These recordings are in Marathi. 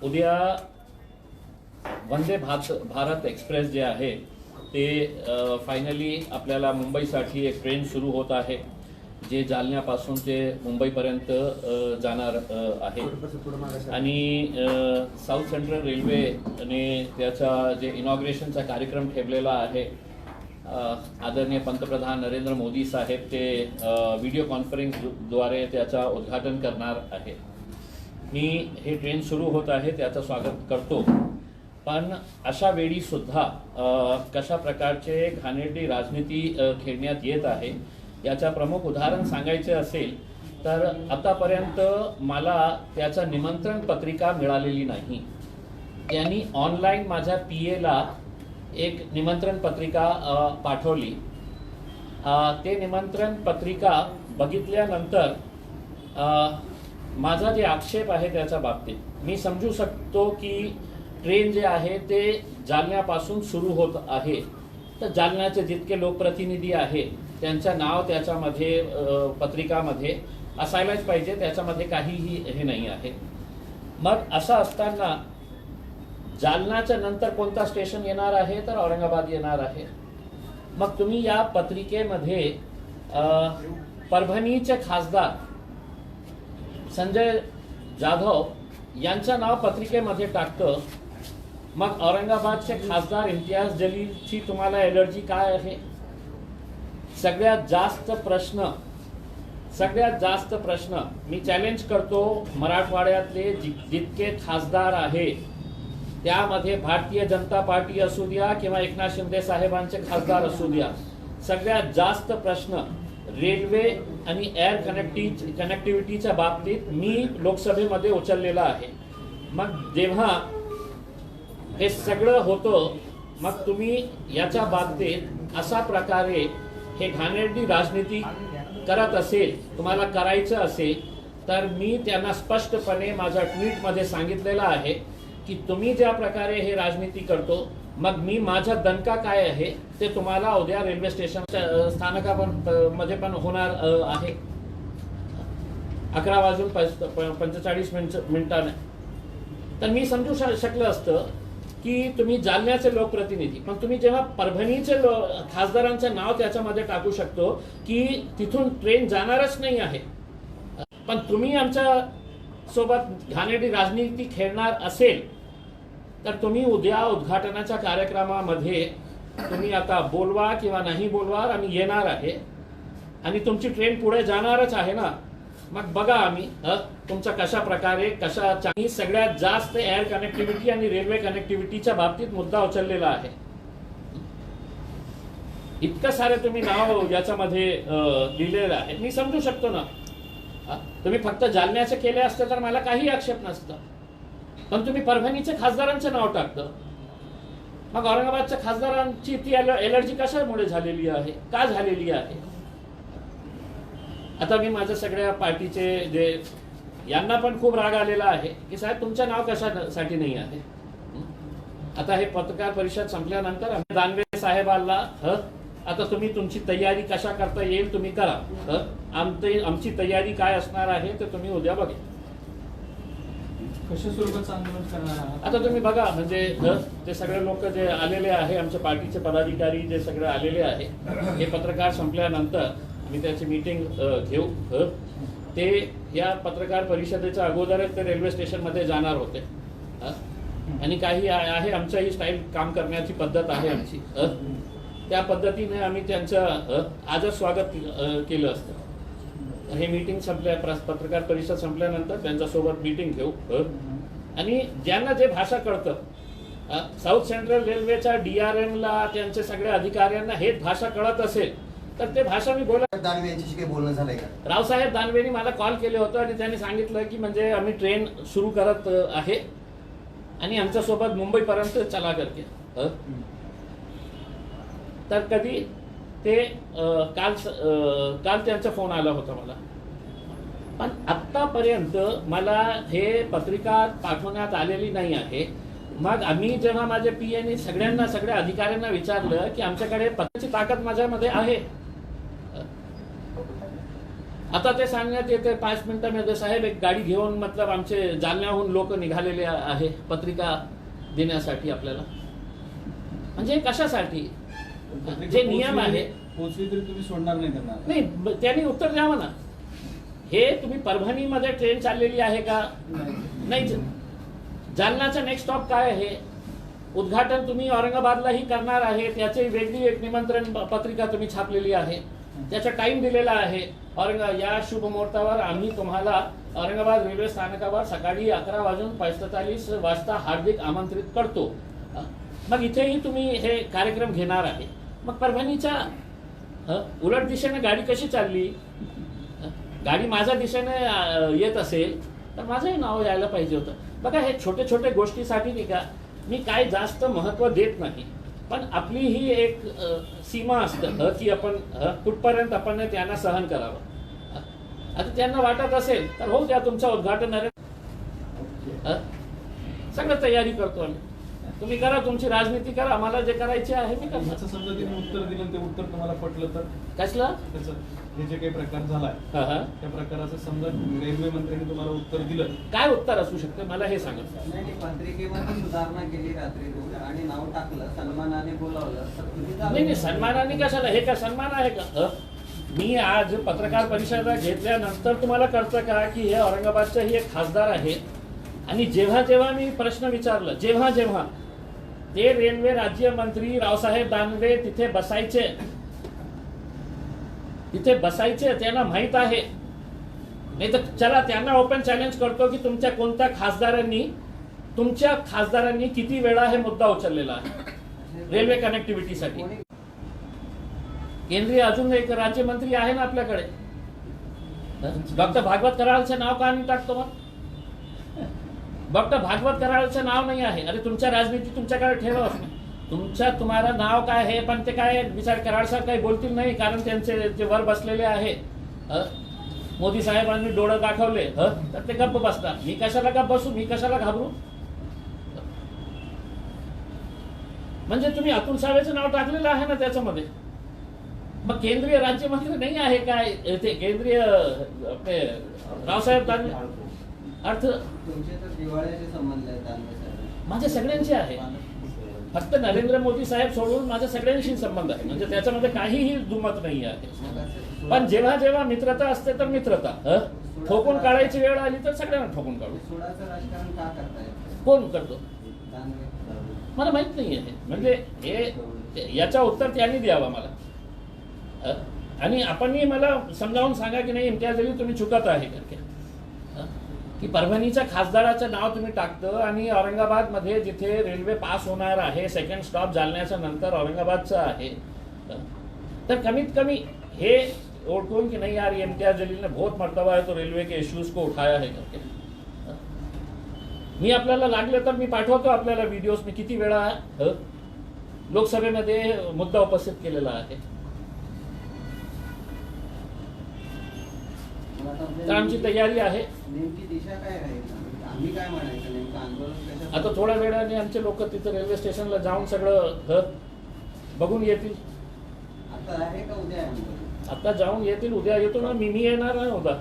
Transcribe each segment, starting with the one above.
उद्या वंदे भारत एक्सप्रेस जे आहे ते फायनली आपल्याला मुंबईसाठी एक ट्रेन सुरू होत आहे जे जालन्यापासून ते मुंबईपर्यंत जाणार आहे आणि साऊथ सेंट्रल रेल्वेने त्याचा जे इनॉग्रेशनचा कार्यक्रम ठेवलेला आहे आदरणीय पंतप्रधान नरेंद्र मोदी साहेब ते व्हिडिओ कॉन्फरन्सद्वारे त्याचा उद्घाटन करणार आहे। मी हे ट्रेन सुरू होत आहे त्याचं स्वागत करतो, पण अशा वेळी सुद्धा कशा प्रकारचे घाणेरडी राजनीती खेळण्यात येत आहे याचा प्रमुख उदाहरण सांगायचे असेल तर आतापर्यंत मला त्याचा निमंत्रण पत्रिका मिळालेली नाही। त्यांनी ऑनलाईन माझ्या पीएला एक निमंत्रण पत्रिका पाठवली। ते निमंत्रण पत्रिका बघितल्यानंतर माझा जे आक्षेप आहे त्याच्या बाबतीत मी समजू शकतो की ट्रेन जे आहे ते जालन्यापासून सुरू होत आहे, तर जालन्याचे जितके लोकप्रतिनिधी आहे त्यांचं नाव त्याच्यामध्ये पत्रिकामध्ये असायलाच पाहिजे, त्याच्यामध्ये काहीही हे नाही आहे। मग असं असताना जालन्याच्या नंतर कोणता स्टेशन येणार आहे तर औरंगाबाद येणार आहे। मग तुम्ही या पत्रिकेमध्ये परभणीचे खासदार संजय जाधव यांचं नाव पत्रिकेमध्ये टाकतं, मग औरंगाबादचे खासदार इम्तियाज जलीलची तुम्हाला एलर्जी काय आहे? सगळ्यात जास्त प्रश्न मी चॅलेंज करतो, मराठवाड्यातले जितके खासदार आहे त्यामध्ये भारतीय जनता पार्टी असू द्या किंवा एकनाथ शिंदे साहेबांचे खासदार असू द्या, सगळ्यात जास्त प्रश्न रेल्वे आणि एअर कनेक्टिव्हिटीच्या बाबतीत मी लोकसभेमध्ये उचललेला आहे। मग जेव्हा हे सगळं होतं मग तुम्ही याच्या बाबतीत अशा प्रकारे हे घाणेरडी राजनीती करत असेल, तुम्हाला करायचं असेल तर मी त्यांना स्पष्टपणे माझ्या ट्विटमध्ये सांगितलेलं आहे की तुम्ही ज्या प्रकारे हे राजनीती करतो मग मी माझा दणका काय आहे ते तुम्हाला उद्या रेल्वे स्टेशन स्थानकामध्ये पण होणार आहे 11:45 तर मी समजू शकलं असतं की तुम्ही जालन्याचे लोकप्रतिनिधी, पण तुम्ही जेव्हा परभणीचे खासदारांचं नाव त्याच्यामध्ये टाकू शकतो की तिथून ट्रेन जाणारच नाही आहे, पण तुम्ही आमच्या सोबत घाणेरडी राजनीती खेळणार असेल तर तुम्ही उद्या उद्घाटनाच्या कार्यक्रमामध्ये तुम्ही आता बोलवा किंवा नाही बोलवा, आम्ही येणार आहे आणि तुमची ट्रेन पुढे जाणारच आहे ना। मग बघा आम्ही तुमचा कशा प्रकारे सगळ्यात जास्त एअर कनेक्टिव्हिटी आणि रेल्वे कनेक्टिव्हिटीच्या बाबतीत मुद्दा उचललेला आहे। इतकं सारे तुम्ही नाव याच्यामध्ये लिहिलेलं आहे, मी समजू शकतो ना। तुम्ही फक्त जालन्याचे केले असते तर मला काही आक्षेप नसता, पण तुम्ही परभणीचे खासदारांचं नाव टाकतं। मग औरंगाबादच्या खासदारांची ती एलर्जी कशामुळे झालेली आहे, का झालेली आहे? आता मी माझ्या सगळ्या पार्टीचे जे यांना पण खूप राग आलेला आहे की साहेब तुमचं नाव कशासाठी नाही आहे। आता हे पत्रकार परिषद संपल्यानंतर दानवे साहेबांना आता तुम्ही तुमची तयारी कशा करता येईल तुम्ही करा, आमची तयारी काय असणार आहे ते तुम्ही उद्या बघा। कशा स्वरूपाचं आंदोलन करणार आहात आता तुम्ही बघा, म्हणजे ते सगळे लोक जे आलेले आहे आमच्या पार्टीचे पदाधिकारी जे सगळे आलेले आहे, हे पत्रकार संपल्यानंतर आम्ही त्याची मीटिंग घेऊ। ते या पत्रकार परिषदेच्या अगोदरच ते रेल्वे स्टेशनमध्ये जाणार होते आणि काही आहे आमच्याही स्टाईल काम करण्याची पद्धत आहे आमची, त्या पद्धतीने आम्ही त्यांचं आजच स्वागत केलं असतं। हे मीटिंग पत्रकार परिषद संपल्यानंतर त्यांच्यासोबत मीटिंग घेऊ आणि ज्यांना जे भाषा कळतं साऊथ सेंट्रल रेल्वेच्या DRMला त्यांचे सगळ्या अधिकाऱ्यांना हेच भाषा कळत असेल तर ते भाषा मी बोला। दानवे यांच्याशी काही बोलणं झालंय का? रावसाहेब दानवेनी मला कॉल केले होते आणि त्यांनी सांगितलं की म्हणजे आम्ही ट्रेन सुरू करत आहे आणि आमच्यासोबत मुंबईपर्यंत चला करके, तर कधी ते काल त्यांचा फोन आला होता मला, पण आतापर्यंत मला हे पत्रिका पाठवण्यात आलेली नाही आहे। मग आम्ही जेव्हा माझ्या पीएने सगळ्या अधिकाऱ्यांना विचारलं की आमच्याकडे पत्राची ताकद माझ्यामध्ये आहे, आता ते सांगण्यात येते 5 मिनिटांमध्ये साहेब एक गाडी घेऊन मतलब आमचे जालन्याहून लोक निघालेले आहे पत्रिका देण्यासाठी आपल्याला. म्हणजे कशासाठी? जे नियम आहे पोहोचली तरी तुम्ही सोडणार नाही त्यांना. नाही, त्यांनी उत्तर द्यावं ना. हे तुम्ही परभणीमध्ये ट्रेन चाललेली आहे का? नाही. जालन्याचा नेक्स्ट स्टॉप काय आहे? उद्घाटन तुम्ही औरंगाबादलाही करणार आहे, त्याची वेगळी एक निमंत्रण पत्रिका तुम्ही छापलेली आहे, त्याचा टाइम दिलेला आहे. या शुभ मुहूर्तावर आम्ही तुम्हाला औरंगाबाद रेल्वे स्थानकावर सकाळी 11:45 वाजता हार्दिक आमंत्रित करतो. मग इथेही तुम्ही हे कार्यक्रम घेणार आहे. मग परभणीच्या उलट दिशेने गाडी कशी चालली? गाडी माझ्या दिशेने येत असेल तर माझंही नाव यायला पाहिजे होतं. बघा, हे छोटे छोटे गोष्टीसाठी नाही का मी काय जास्त महत्व देत नाही, पण आपली ही एक सीमा असतं की आपण कुठपर्यंत आपण त्यांना सहन करावं. आता त्यांना वाटत असेल तर हो द्या, तुमचं उद्घाटन आहे, सगळं तयारी करतो आम्ही. तुम्ही करा, तुमची राजनीती करा, आम्हाला जे करायचे आहे मी करणार. असं समजा तिने उत्तर दिलं, ते उत्तर तुम्हाला पटलं तर कसलं? त्याचं हे जे काही प्रकार झालाय त्या प्रकाराचं समजा रेल्वे मंत्र्यांनी तुम्हाला उत्तर दिलं, काय उत्तर असू शकतं मला हे सांगा. नाही, पत्रिकेमध्ये सुधारणा केली रात्री आणि नाव टाकलं, सन्मानाने बोलावलं तर तुम्ही नाही, सन्मानाने कशाला? हे काय सन्मान आहे का? मी आज पत्रकार परिषद घेतल्यानंतर तुम्हाला कळतं का की हे औरंगाबादचे एक खासदार आहे, आणि जेव्हा जेव्हा मी प्रश्न विचारलं, जेव्हा ते रेल्वे राज्यमंत्री रावसाहेब दानवे तिथे बसायचे त्यांना माहित आहे. नाही तर चला त्यांना ओपन चॅलेंज करतो की तुमच्या खासदारांनी किती वेळा हे मुद्दा उचललेला आहे रेल्वे कनेक्टिव्हिटीसाठी. केंद्रीय अजून एक राज्यमंत्री आहे ना आपल्याकडे, डॉक्टर भागवत कराळचं नाव का नाही टाकतो? मग डॉक्टर भागवत कराळचं नाव नाही आहे. अरे तुमच्या राजनीती तुमच्याकडे ठेवा, तुम्हाला नाव काय आहे, पण ते काय विचार कराळ सर काही बोलतील नाही, कारण त्यांचे जे वर बसलेले आहे मोदी साहेबांनी डोळं दाखवले तर ते गप्प बसतात. मी कशाला गप्प बसू? मी कशाला घाबरू? म्हणजे तुम्ही अतुल सावेचं नाव टाकलेलं आहे ना त्याच्यामध्ये. मग केंद्रीय राज्यमंत्री नाही आहे काय ते केंद्रीय आपले रावसाहेब दानवे? अर्थ तुमचे तर दिवाळीचे संबंध आहेत दानवे साहेब. माझ्या सगळ्यांचे आहे, फक्त नरेंद्र मोदी साहेब सोडून माझ्या सगळ्यांशी संबंध आहे. म्हणजे त्याच्यामध्ये काहीही दुमत नाही आहे. पण जेव्हा जेव्हा मित्रता असते तर मित्रता, ठोकून काढायची वेळ आली तर सगळ्यांना ठोकून काढू. सोडाचं राजकारण का करताय? कोण करतो दानवे. मला माहित नाही आहे. म्हणजे हे याचं उत्तर त्यांनी द्यावं मला. आणि आपणही मला समजावून सांगा की नाही इम्तियाज अली तुम्ही चुकत आहे करके, की परभणीच्या खासदाराचं नाव तुम्ही टाकतं आणि औरंगाबादमध्ये जिथे रेल्वे पास होणार आहे, सेकंड स्टॉप जालन्याच्या नंतर औरंगाबादचं आहे, तर कमीत कमी हे ओळखून की नहीं यार ये इम्तियाज अली ने बहुत मर्तबा है तो रेल्वे के इश्यूज को उठाया है करके. मी आपल्याला लागलं तर मी पाठवतो आपल्याला व्हिडिओज. मी किती वेळा लोकसभेमध्ये मुद्दा उपस्थित केलेला आहे. तर आमची तयारी आहे. नेमकी दिशा काय राहील? आम्ही काय म्हणायचं नेमकं आंदोलन कशा? आता थोड्या वेळाने आमचे लोक तिथे रेल्वे स्टेशनला जाऊन सगळं बघून येतील. आता आहे का उद्या आहे आंदोलन? आता जाऊन येतील. उद्या येतो ना मी येणार नाही उद्या.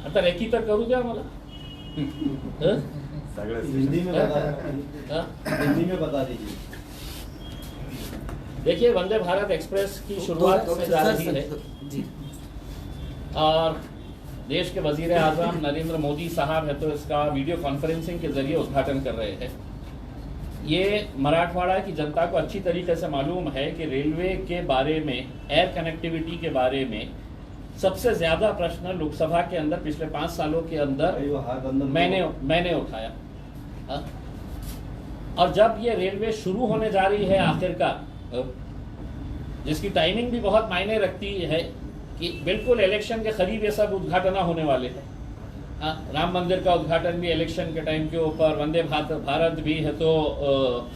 आता रेकी तर करू द्या मला. हिंदी में बता दीजिए. देखिए, वंदे भारत एक्सप्रेस की शुरुआत होने जा रही है और देश के वजीर आजम नरेंद्र मोदी साहब है तो इसका वीडियो कॉन्फ्रेंसिंग के जरिए उद्घाटन कर रहे हैं. ये मराठवाड़ा की जनता को अच्छी तरीके से मालूम है कि रेलवे के बारे में, एयर कनेक्टिविटी के बारे में सबसे ज्यादा प्रश्न लोकसभा के अंदर पिछले 5 सालों के अंदर मैंने उठाया. और जब ये रेलवे शुरू होने जा रही है आखिरकार, जिसकी टाइमिंग भी बहुत मायने रखती है कि बिल्कुल इलेक्शन के करीब ये सब उद्घाटन होने वाले हैं. राम मंदिर का उद्घाटन भी इलेक्शन के टाइम के ऊपर, वंदे भारत भी है. तो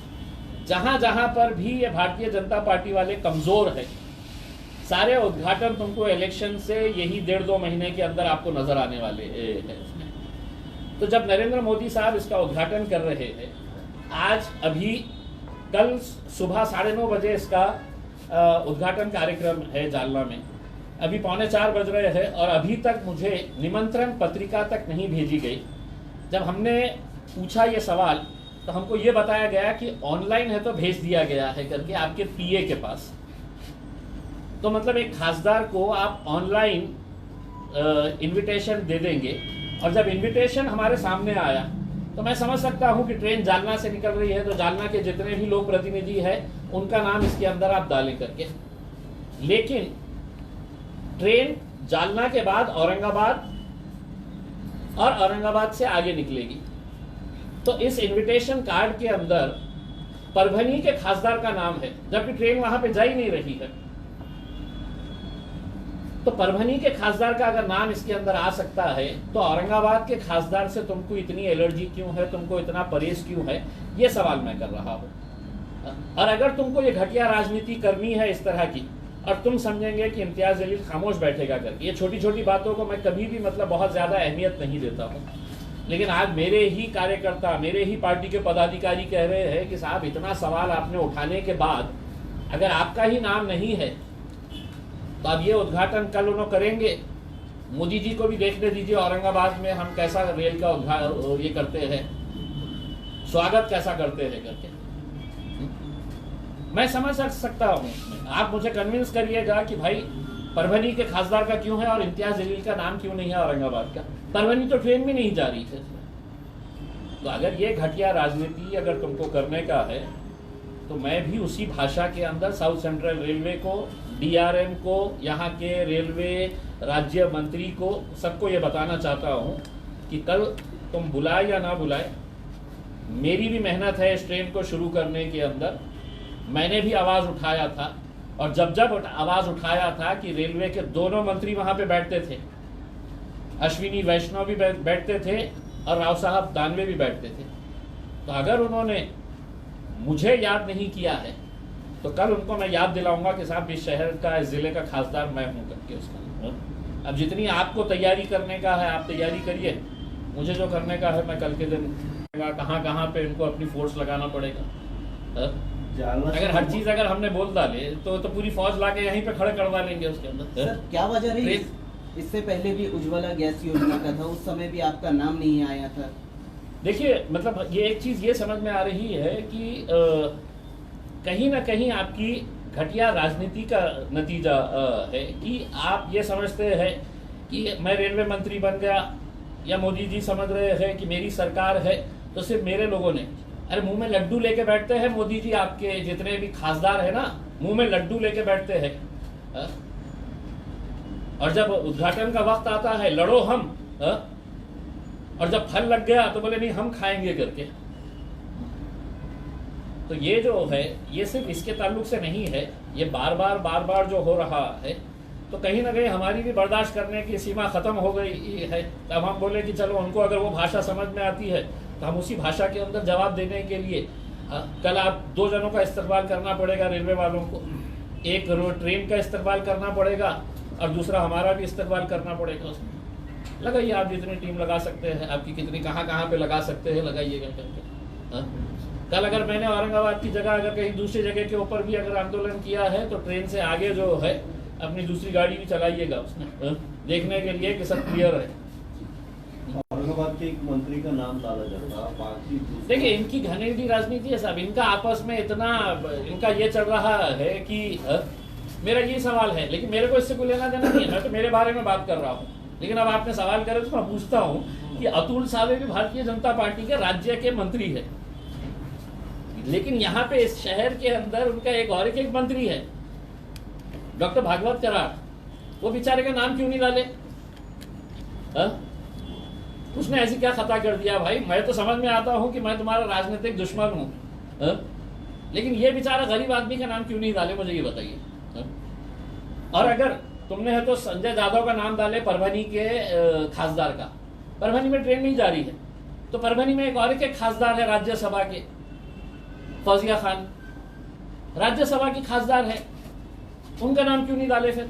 जहां जहां पर भी ये भारतीय जनता पार्टी वाले कमजोर है, सारे उद्घाटन तुमको इलेक्शन से यही 1.5-2 महीने के अंदर आपको नजर आने वाले हैं. तो जब नरेंद्र मोदी साहब इसका उद्घाटन कर रहे हैं, आज अभी कल सुबह 9:30 बजे इसका उद्घाटन कार्यक्रम है जालना में. अभी 3:45 बज रहे हैं और अभी तक मुझे निमंत्रण पत्रिका तक नहीं भेजी गई। जब हमने पूछा ये सवाल तो हमको ये बताया गया कि ऑनलाइन है तो भेज दिया गया है करके आपके पीए के पास। तो मतलब एक खासदार को आप ऑनलाइन इनविटेशन दे देंगे, और जब इनविटेशन हमारे सामने आया तो मैं समझ सकता हूं कि ट्रेन जालना से निकल रही है तो जालना के जितने भी लोक प्रतिनिधि है उनका नाम इसके अंदर आप डालें करके। लेकिन ट्रेन जालना के बाद औरंगाबाद और औरंगाबाद से आगे निकलेगी, तो इस इनविटेशन कार्ड के अंदर परभनी के खासदार का नाम है, जबकि ट्रेन वहां पे जा ही नहीं रही है। तो परभनी के खासदार का अगर नाम इसके अंदर आ सकता है तो औरंगाबाद के खासदार से तुमको इतनी एलर्जी क्यों है, तुमको इतना परहेज क्यों है, ये सवाल मैं कर रहा हूं। और अगर तुमको ये घटिया राजनीति करनी है इस तरह की, और तुम समझेंगे कि इम्तियाज जलील खामोश बैठेगा करके, ये छोटी छोटी बातों को मैं कभी भी मतलब बहुत ज्यादा अहमियत नहीं देता हूँ, लेकिन आज मेरे ही कार्यकर्ता, मेरे ही पार्टी के पदाधिकारी कह रहे हैं कि साहब इतना सवाल आपने उठाने के बाद अगर आपका ही नाम नहीं है तो अब ये उद्घाटन कल उन्होंने करेंगे। मोदी जी को भी देखने दीजिए औरंगाबाद में हम कैसा रेल का ये करते हैं, स्वागत कैसा करते हैं करके। मैं समझ सकता हूँ, आप मुझे कन्विंस करिएगा कि भाई परभनी के खासदार का क्यों है और इम्तियाज जलील का नाम क्यों नहीं है औरंगाबाद का। परभनी तो ट्रेन भी नहीं जा रही थी। तो अगर ये घटिया राजनीति अगर तुमको करने का है तो मैं भी उसी भाषा के अंदर साउथ सेंट्रल रेलवे को, डीआरएम को, यहाँ के रेलवे राज्य मंत्री को, सबको ये बताना चाहता हूँ कि कल तुम बुलाए या ना बुलाए, मेरी भी मेहनत है इस ट्रेन को शुरू करने के अंदर। मैंने भी आवाज़ उठाया था, और जब जब आवाज़ उठाया था कि रेलवे के दोनों मंत्री वहाँ पे बैठते थे, अश्विनी वैष्णव भी बैठते थे और राव साहब दानवे भी बैठते थे। तो अगर उन्होंने मुझे याद नहीं किया है तो कल उनको मैं याद दिलाऊंगा कि साहब इस शहर का, इस जिले का खासदार मैं हूं करके उसका। अब जितनी आपको तैयारी करने का है आप तैयारी करिए, मुझे जो करने का है मैं कल के दिन कहाँ कहाँ पे इनको अपनी फोर्स लगाना पड़ेगा। अगर हर चीज अगर हमने बोल डाले तो पूरी फौज लाके यहीं पे खड़े करवा लेंगे उसके अंदर। सर क्या वजह रही? इससे पहले भी उज्ज्वला गैस योजना का था, उस समय भी आपका नाम नहीं आया था। देखिए मतलब ये एक चीज ये समझ में आ रही है कि कहीं ना कहीं आपकी घटिया राजनीति का नतीजा है कि आप ये समझते हैं कि मैं रेलवे मंत्री बन गया, या मोदी जी समझ रहे हैं कि मेरी सरकार है तो सिर्फ मेरे लोगों ने, अरे मुंह में लड्डू लेके बैठते हैं मोदी जी, आपके जितने भी खासदार है ना मुंह में लड्डू लेके बैठते हैं। और जब उद्घाटन का वक्त आता है लड़ो हम, और जब फल लग गया तो बोले नहीं हम खाएंगे करके। तो ये जो है ये सिर्फ इसके ताल्लुक से नहीं है, ये बार बार जो हो रहा है तो कहीं ना कहीं हमारी भी बर्दाश्त करने की सीमा खत्म हो गई है। तब हम बोले कि चलो उनको अगर वो भाषा समझ में आती है तो हम उसी भाषा के अंदर जवाब देने के लिए कल आप 2 जनों का इस्तेमाल करना पड़ेगा रेलवे वालों को, एक ट्रेन का इस्तेमाल करना पड़ेगा और दूसरा हमारा भी इस्तेमाल करना पड़ेगा। उसमें लगाइए आप जितनी टीम लगा सकते हैं, आपकी कितनी कहाँ पे लगा सकते हैं लगाइएगा करके। कल अगर मैंने औरंगाबाद की जगह अगर कहीं दूसरी जगह के ऊपर भी अगर आंदोलन किया है तो ट्रेन से आगे जो है अपनी दूसरी गाड़ी भी चलाइएगा उसमें, देखने के लिए कि सब क्लियर है। औरंगाबाद के एक मंत्री का नाम डाला जाता, बाकी देखिए इनकी घनेलू राजनीति है साहब, इनका आपस में इतना इनका ये चल रहा है कि मेरा ये सवाल है, लेकिन मेरे को इससे कोई लेना देना नहीं है, मैं तो मेरे बारे में बात कर रहा हूँ। लेकिन अब आपने सवाल करे तो मैं पूछता हूँ कि अतुल सावे भी भारतीय जनता पार्टी के राज्य के मंत्री है, लेकिन यहाँ पे इस शहर के अंदर उनका एक मंत्री है डॉक्टर भागवत कराड़, वो बेचारे का नाम क्यों नहीं डाले? उसने ऐसी क्या खता कर दिया भाई? मैं तो समझ में आता हूं कि मैं तुम्हारा राजनीतिक दुश्मन हूं, लेकिन ये बेचारा गरीब आदमी का नाम क्यों नहीं डाले, मुझे ये बताइए। और अगर तुमने है तो संजय जाधव का नाम डाले परभनी के खासदार का, परभनी में ट्रेन नहीं जा रही है तो परभनी में एक और एक खासदार है राज्यसभा के, फौजिया खान राज्यसभा की खासदार है, उनका नाम क्यों नहीं डाले? फिर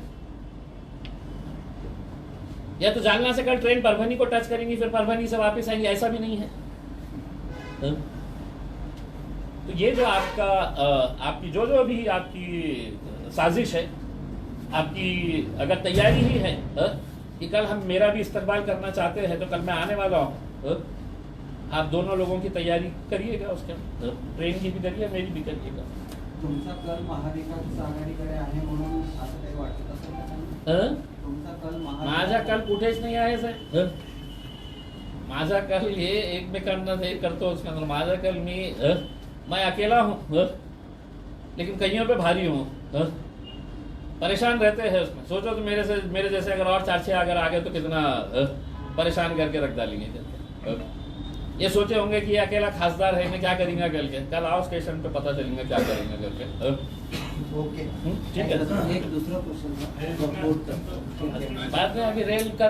या तो जालना से कल ट्रेन परभनी को टच करेंगी फिर परभनी से वापस आएंगी, ऐसा भी नहीं है। तो ये जो आपका आपकी जो भी आपकी साजिश है, आपकी अगर तैयारी ही है कि कल हम मेरा भी इस्तेमाल करना चाहते हैं तो कल मैं आने वाला हूँ, आप दोनों लोगों की तैयारी करिएगा, उसके ट्रेन की भी करिए, मेरी भी करिएगा। तुमचा कल महाविकास आघाडीकडे आहे म्हणून असं काही वाटत असेल का त्यांना? तुमचा कल माझा कल कुठेच नाही आहे साहेब. माझा कल हे एकमेकांना हे करतो उसके अंदर. माझा कल मैं अकेला हूँ लेकिन कईयों पे भारी हूँ. परेशान रहते हैं उसमें. सोचो तो मेरे जैसे अगर और 4-6 अगर आ गए तो कितना परेशान करके रख डालेंगे. ये सोचे होंगे कि ये अकेला खासदार है, मैं क्या करेंगे कल आओ स्टेशन पे पता चलेगा क्या करेंगे करके. ओके ठीक है. एक दूसरा क्वेश्चन बाद में अभी रेल का